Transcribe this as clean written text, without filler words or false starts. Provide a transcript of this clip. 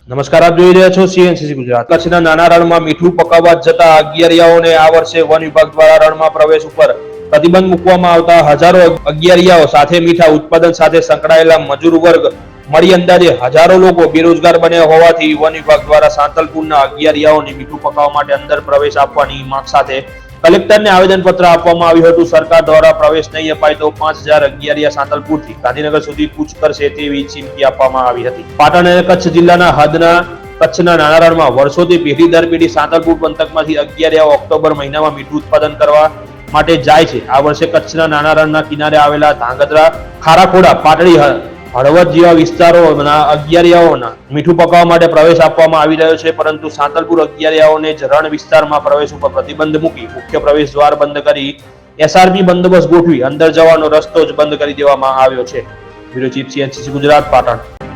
નમસ્કાર, આપ જોઈ રહ્યા છો સીએનસીસી ગુજરાત। કચ્છના નાના રણમાં મીઠું પકાવવા જતા અગિયારિયાઓને આ વર્ષે વન વિભાગ દ્વારા રણમાં પ્રવેશ ઉપર પ્રતિબંધ મૂકવામાં આવતા હજારો અગિયારિયાઓ સાથે મીઠા ઉત્પાદન સાથે સંકળાયેલા મજૂર વર્ગ મળી અંદાજે હજારો લોકો બેરોજગાર બન્યા હોવાથી વન વિભાગ દ્વારા સાંતલપુરના અગિયારિયાઓને મીઠું પકાવવા માટે અંદર પ્રવેશ આપવાની માંગ સાથે કલેક્ટરને આવેદનપત્ર આપવામાં આવ્યું હતું। સરકાર દ્વારા પ્રવેશ નહીં અપાય તો 5000 અગિયારિયા સાંતલપુરથી ગાંધીનગર સુધી કૂચ કરશે તેવી ચીમકી આપવામાં આવી હતી। પાટણ અને કચ્છ જિલ્લાના હદના કચ્છના નાના રણમાં વર્ષોથી પેઢી દર પેઢી સાંતલપુર પંથકમાંથી અગિયારિયાઓ ઓક્ટોબર મહિનામાં મીઠું ઉત્પાદન કરવા માટે જાય છે। આ વર્ષે કચ્છના નાના રણના કિનારે આવેલા ધાંગધ્રા, ખારાખોડા, પાટડી, હળવદ જેવા વિસ્તારોના અગિયારિયાઓના મીઠું પકાવવા માટે પ્રવેશ આપવામાં આવી રહ્યો છે, પરંતુ સાંતલપુર અગિયારિયાઓને જ રણ વિસ્તારમાં પ્રવેશ ઉપર પ્રતિબંધ મૂકી મુખ્ય પ્રવેશ દ્વાર બંધ કરી એસઆરપી બંદોબસ્ત ગોઠવી અંદર જવાનો રસ્તો જ બંધ કરી દેવામાં આવ્યો છે। Bureau chief CNCC Gujarat, Patan.